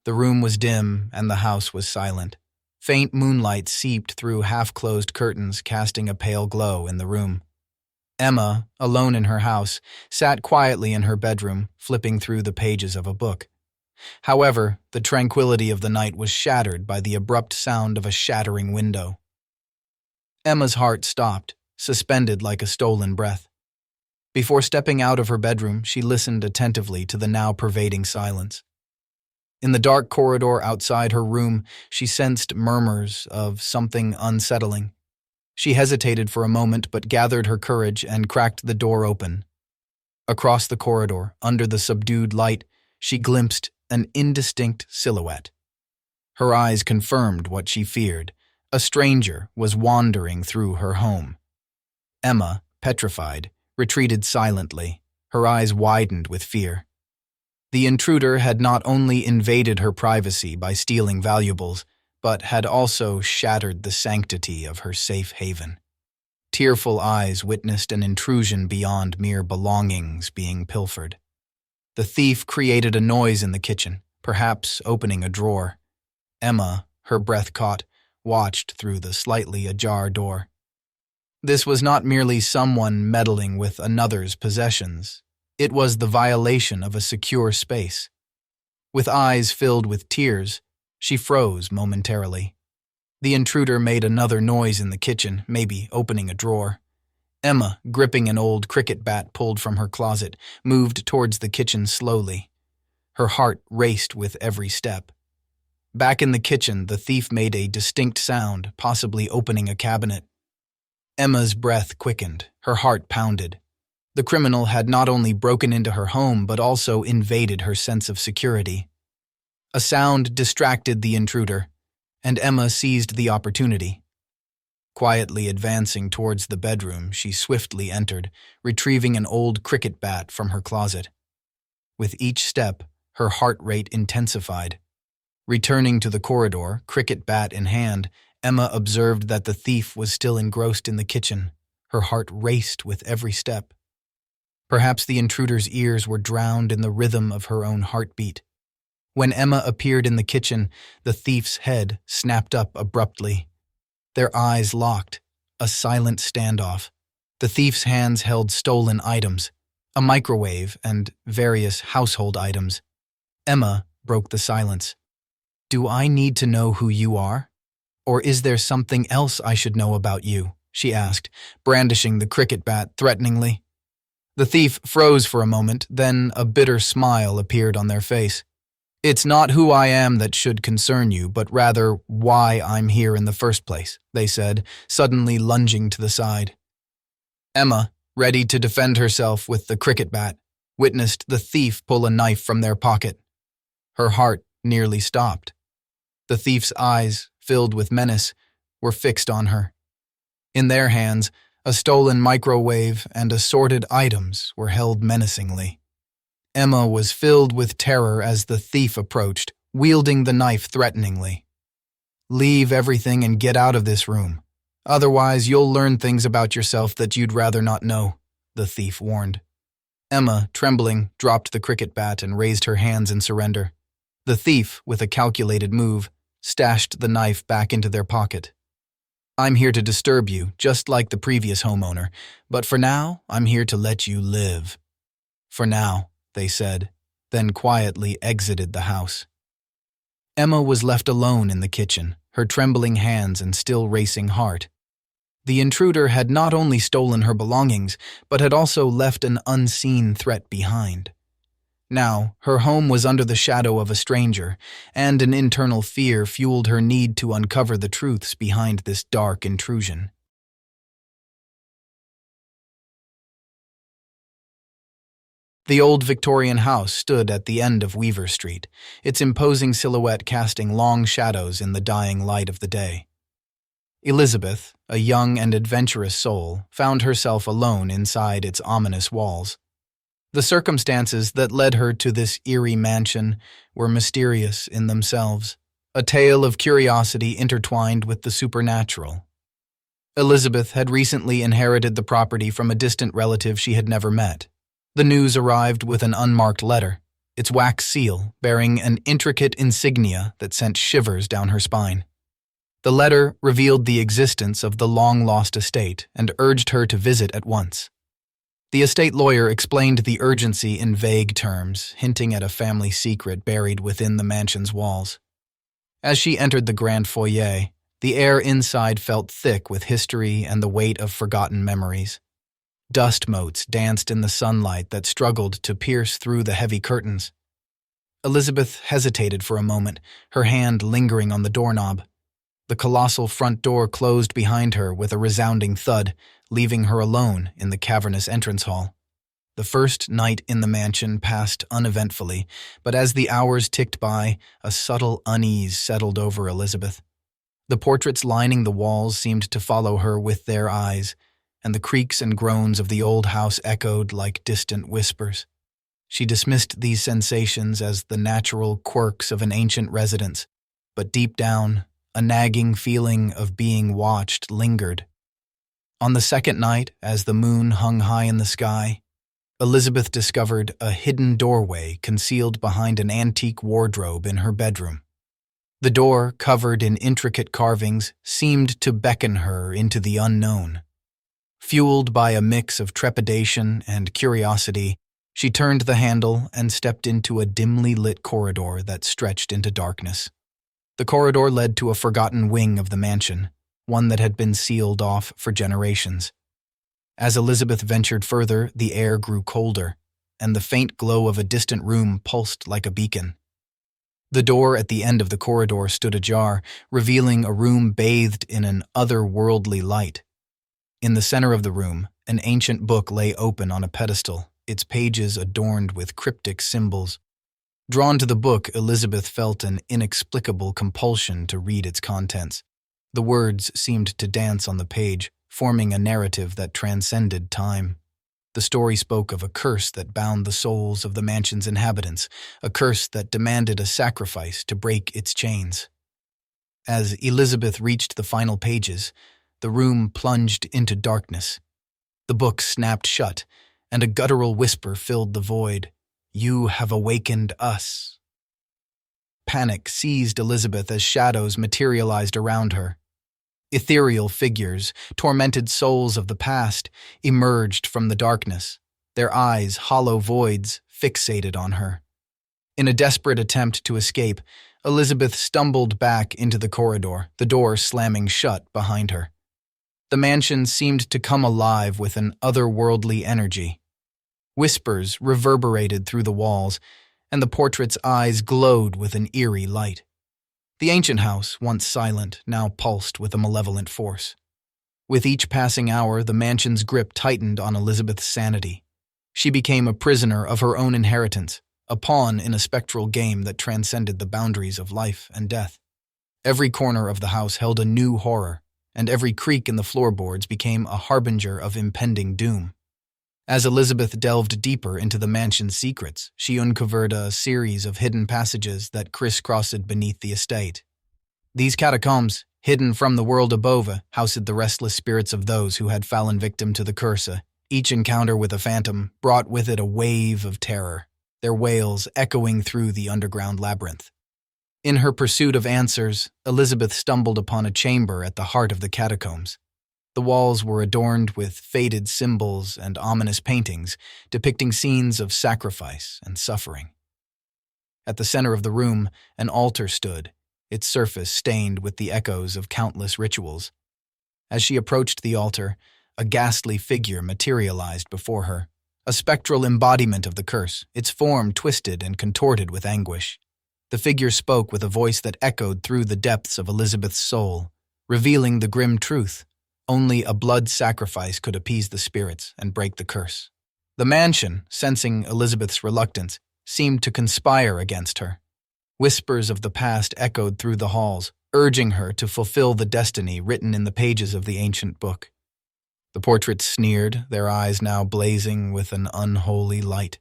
The room was dim, and the house was silent. Faint moonlight seeped through half-closed curtains, casting a pale glow in the room. Emma, alone in her house, sat quietly in her bedroom, flipping through the pages of a book. However, the tranquility of the night was shattered by the abrupt sound of a shattering window. Emma's heart stopped, suspended like a stolen breath. Before stepping out of her bedroom, she listened attentively to the now pervading silence. In the dark corridor outside her room, she sensed murmurs of something unsettling. She hesitated for a moment but gathered her courage and cracked the door open. Across the corridor, under the subdued light, she glimpsed an indistinct silhouette. Her eyes confirmed what she feared. A stranger was wandering through her home. Emma, petrified, retreated silently, her eyes widened with fear. The intruder had not only invaded her privacy by stealing valuables, but had also shattered the sanctity of her safe haven. Tearful eyes witnessed an intrusion beyond mere belongings being pilfered. The thief created a noise in the kitchen, perhaps opening a drawer. Emma, her breath caught, watched through the slightly ajar door. This was not merely someone meddling with another's possessions. It was the violation of a secure space. With eyes filled with tears, she froze momentarily. The intruder made another noise in the kitchen, maybe opening a drawer. Emma, gripping an old cricket bat pulled from her closet, moved towards the kitchen slowly. Her heart raced with every step. Back in the kitchen, the thief made a distinct sound, possibly opening a cabinet. Emma's breath quickened, her heart pounded. The criminal had not only broken into her home but also invaded her sense of security. A sound distracted the intruder, and Emma seized the opportunity. Quietly advancing towards the bedroom, she swiftly entered, retrieving an old cricket bat from her closet. With each step, her heart rate intensified. Returning to the corridor, cricket bat in hand, Emma observed that the thief was still engrossed in the kitchen. Her heart raced with every step. Perhaps the intruder's ears were drowned in the rhythm of her own heartbeat. When Emma appeared in the kitchen, the thief's head snapped up abruptly. Their eyes locked, a silent standoff. The thief's hands held stolen items, a microwave and various household items. Emma broke the silence. "Do I need to know who you are? Or is there something else I should know about you?" she asked, brandishing the cricket bat threateningly. The thief froze for a moment, then a bitter smile appeared on their face. "It's not who I am that should concern you, but rather why I'm here in the first place," they said, suddenly lunging to the side. Emma, ready to defend herself with the cricket bat, witnessed the thief pull a knife from their pocket. Her heart nearly stopped. The thief's eyes, filled with menace, were fixed on her. In their hands, a stolen microwave and assorted items were held menacingly. Emma was filled with terror as the thief approached, wielding the knife threateningly. "Leave everything and get out of this room. Otherwise, you'll learn things about yourself that you'd rather not know," the thief warned. Emma, trembling, dropped the cricket bat and raised her hands in surrender. The thief, with a calculated move, stashed the knife back into their pocket. "I'm here to disturb you, just like the previous homeowner, but for now, I'm here to let you live." "For now," they said, then quietly exited the house. Emma was left alone in the kitchen, her trembling hands and still racing heart. The intruder had not only stolen her belongings, but had also left an unseen threat behind. Now, her home was under the shadow of a stranger, and an internal fear fueled her need to uncover the truths behind this dark intrusion. The old Victorian house stood at the end of Weaver Street, its imposing silhouette casting long shadows in the dying light of the day. Elizabeth, a young and adventurous soul, found herself alone inside its ominous walls. The circumstances that led her to this eerie mansion were mysterious in themselves, a tale of curiosity intertwined with the supernatural. Elizabeth had recently inherited the property from a distant relative she had never met. The news arrived with an unmarked letter. its wax seal bearing an intricate insignia that sent shivers down her spine. The letter revealed the existence of the long-lost estate and urged her to visit at once. The estate lawyer explained the urgency in vague terms, hinting at a family secret buried within the mansion's walls. As she entered the grand foyer, the air inside felt thick with history and the weight of forgotten memories. Dust motes danced in the sunlight that struggled to pierce through the heavy curtains. Elizabeth hesitated for a moment, her hand lingering on the doorknob. The colossal front door closed behind her with a resounding thud, leaving her alone in the cavernous entrance hall. The first night in the mansion passed uneventfully, but as the hours ticked by, a subtle unease settled over Elizabeth. The portraits lining the walls seemed to follow her with their eyes, and the creaks and groans of the old house echoed like distant whispers. She dismissed these sensations as the natural quirks of an ancient residence, but deep down, a nagging feeling of being watched lingered. On the second night, as the moon hung high in the sky, Elizabeth discovered a hidden doorway concealed behind an antique wardrobe in her bedroom. The door, covered in intricate carvings, seemed to beckon her into the unknown. Fueled by a mix of trepidation and curiosity, she turned the handle and stepped into a dimly lit corridor that stretched into darkness. The corridor led to a forgotten wing of the mansion, one that had been sealed off for generations. As Elizabeth ventured further, the air grew colder, and the faint glow of a distant room pulsed like a beacon. The door at the end of the corridor stood ajar, revealing a room bathed in an otherworldly light. In the center of the room, an ancient book lay open on a pedestal, its pages adorned with cryptic symbols. Drawn to the book, Elizabeth felt an inexplicable compulsion to read its contents. The words seemed to dance on the page, forming a narrative that transcended time. The story spoke of a curse that bound the souls of the mansion's inhabitants, a curse that demanded a sacrifice to break its chains. As Elizabeth reached the final pages, the room plunged into darkness. The book snapped shut, and a guttural whisper filled the void. "You have awakened us." Panic seized Elizabeth as shadows materialized around her. Ethereal figures, tormented souls of the past, emerged from the darkness, their eyes hollow voids fixated on her. In a desperate attempt to escape, Elizabeth stumbled back into the corridor, the door slamming shut behind her. The mansion seemed to come alive with an otherworldly energy. Whispers reverberated through the walls, and the portrait's eyes glowed with an eerie light. The ancient house, once silent, now pulsed with a malevolent force. With each passing hour, the mansion's grip tightened on Elizabeth's sanity. She became a prisoner of her own inheritance, a pawn in a spectral game that transcended the boundaries of life and death. Every corner of the house held a new horror, and every creak in the floorboards became a harbinger of impending doom. As Elizabeth delved deeper into the mansion's secrets, she uncovered a series of hidden passages that crisscrossed beneath the estate. These catacombs, hidden from the world above, housed the restless spirits of those who had fallen victim to the curse. Each encounter with a phantom brought with it a wave of terror, their wails echoing through the underground labyrinth. In her pursuit of answers, Elizabeth stumbled upon a chamber at the heart of the catacombs. The walls were adorned with faded symbols and ominous paintings, depicting scenes of sacrifice and suffering. At the center of the room, an altar stood, its surface stained with the echoes of countless rituals. As she approached the altar, a ghastly figure materialized before her, a spectral embodiment of the curse, its form twisted and contorted with anguish. The figure spoke with a voice that echoed through the depths of Elizabeth's soul, revealing the grim truth. Only a blood sacrifice could appease the spirits and break the curse. The mansion, sensing Elizabeth's reluctance, seemed to conspire against her. Whispers of the past echoed through the halls, urging her to fulfill the destiny written in the pages of the ancient book. The portraits sneered, their eyes now blazing with an unholy light.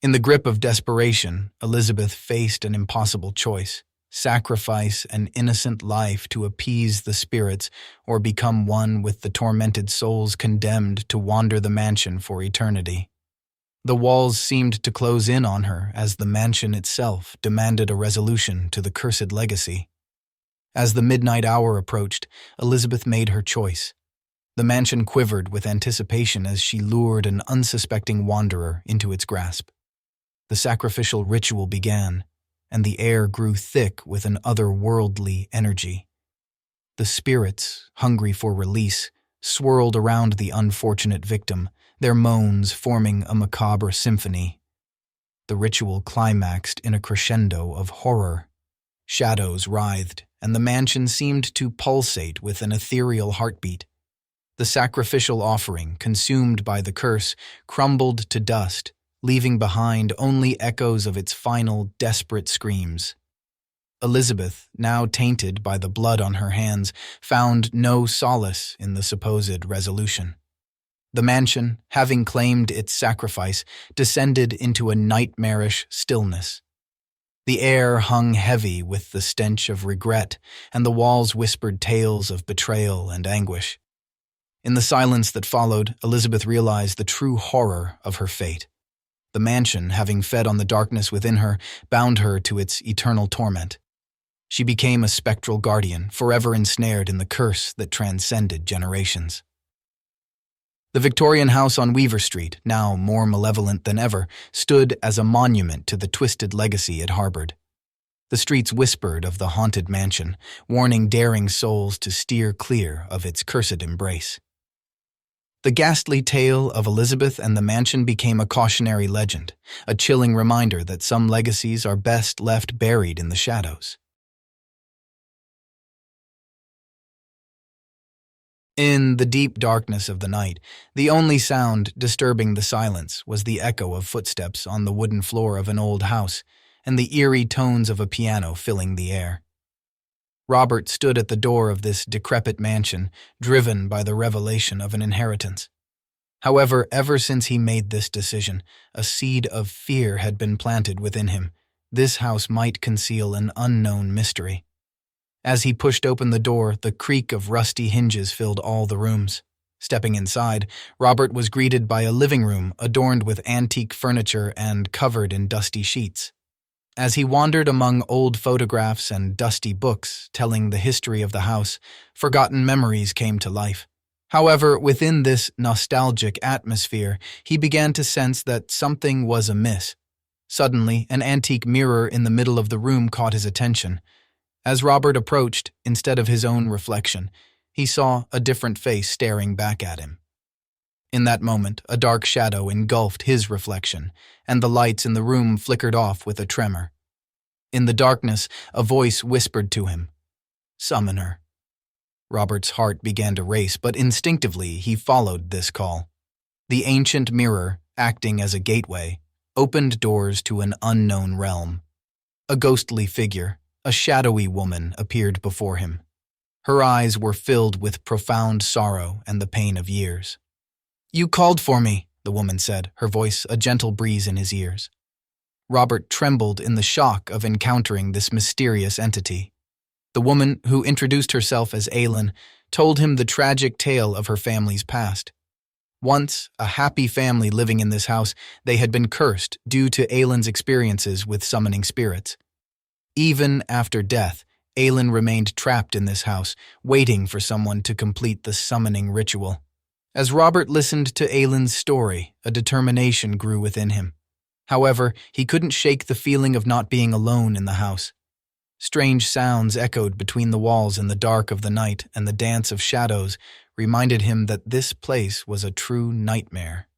In the grip of desperation, Elizabeth faced an impossible choice: sacrifice an innocent life to appease the spirits or become one with the tormented souls condemned to wander the mansion for eternity. The walls seemed to close in on her as the mansion itself demanded a resolution to the cursed legacy. As the midnight hour approached, Elizabeth made her choice. The mansion quivered with anticipation as she lured an unsuspecting wanderer into its grasp. The sacrificial ritual began, and the air grew thick with an otherworldly energy. The spirits, hungry for release, swirled around the unfortunate victim, their moans forming a macabre symphony. The ritual climaxed in a crescendo of horror. Shadows writhed, and the mansion seemed to pulsate with an ethereal heartbeat. The sacrificial offering, consumed by the curse, crumbled to dust, leaving behind only echoes of its final, desperate screams. Elizabeth, now tainted by the blood on her hands, found no solace in the supposed resolution. The mansion, having claimed its sacrifice, descended into a nightmarish stillness. The air hung heavy with the stench of regret, and the walls whispered tales of betrayal and anguish. In the silence that followed, Elizabeth realized the true horror of her fate. The mansion, having fed on the darkness within her, bound her to its eternal torment. She became a spectral guardian, forever ensnared in the curse that transcended generations. The Victorian house on Weaver Street, now more malevolent than ever, stood as a monument to the twisted legacy it harbored. The streets whispered of the haunted mansion, warning daring souls to steer clear of its cursed embrace. The ghastly tale of Elizabeth and the mansion became a cautionary legend, a chilling reminder that some legacies are best left buried in the shadows. In the deep darkness of the night, the only sound disturbing the silence was the echo of footsteps on the wooden floor of an old house and the eerie tones of a piano filling the air. Robert stood at the door of this decrepit mansion, driven by the revelation of an inheritance. However, ever since he made this decision, a seed of fear had been planted within him. This house might conceal an unknown mystery. As he pushed open the door, the creak of rusty hinges filled all the rooms. Stepping inside, Robert was greeted by a living room adorned with antique furniture and covered in dusty sheets. As he wandered among old photographs and dusty books telling the history of the house, forgotten memories came to life. However, within this nostalgic atmosphere, he began to sense that something was amiss. Suddenly, an antique mirror in the middle of the room caught his attention. As Robert approached, instead of his own reflection, he saw a different face staring back at him. In that moment, a dark shadow engulfed his reflection, and the lights in the room flickered off with a tremor. In the darkness, a voice whispered to him, "Summon her." Robert's heart began to race, but instinctively he followed this call. The ancient mirror, acting as a gateway, opened doors to an unknown realm. A ghostly figure, a shadowy woman, appeared before him. Her eyes were filled with profound sorrow and the pain of years. "You called for me," the woman said, her voice a gentle breeze in his ears. Robert trembled in the shock of encountering this mysterious entity. The woman, who introduced herself as Aylin, told him the tragic tale of her family's past. Once a happy family living in this house, they had been cursed due to Aylin's experiences with summoning spirits. Even after death, Aylin remained trapped in this house, waiting for someone to complete the summoning ritual. As Robert listened to Aylin's story, a determination grew within him. However, he couldn't shake the feeling of not being alone in the house. Strange sounds echoed between the walls in the dark of the night, and the dance of shadows reminded him that this place was a true nightmare.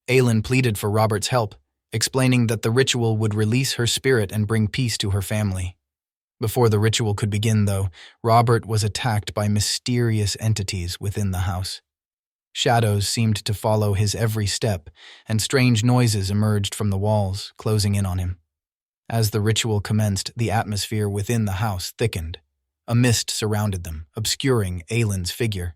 Aylin pleaded for Robert's help, explaining that the ritual would release her spirit and bring peace to her family. Before the ritual could begin, though, Robert was attacked by mysterious entities within the house. Shadows seemed to follow his every step, and strange noises emerged from the walls, closing in on him. As the ritual commenced, the atmosphere within the house thickened. A mist surrounded them, obscuring Aylin's figure.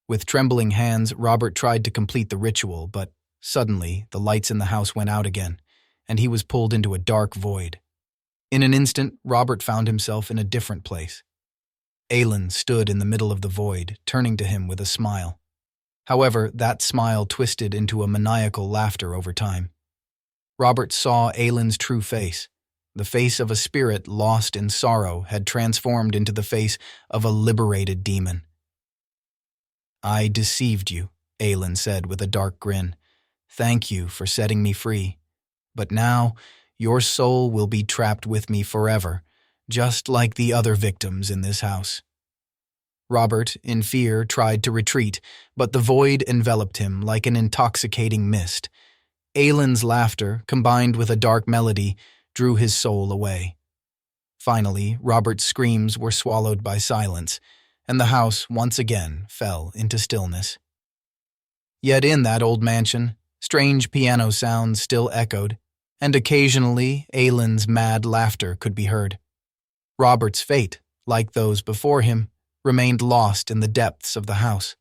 With trembling hands, Robert tried to complete the ritual, but suddenly the lights in the house went out again, and he was pulled into a dark void. In an instant, Robert found himself in a different place. Aylin stood in the middle of the void, turning to him with a smile. However, that smile twisted into a maniacal laughter over time. Robert saw Aylin's true face. The face of a spirit lost in sorrow had transformed into the face of a liberated demon. "I deceived you," Aylin said with a dark grin. "Thank you for setting me free. But now, your soul will be trapped with me forever, just like the other victims in this house." Robert, in fear, tried to retreat, but the void enveloped him like an intoxicating mist. Aylin's laughter, combined with a dark melody, drew his soul away. Finally, Robert's screams were swallowed by silence, and the house once again fell into stillness. Yet in that old mansion, strange piano sounds still echoed, and occasionally Aylin's mad laughter could be heard. Robert's fate, like those before him, remained lost in the depths of the house.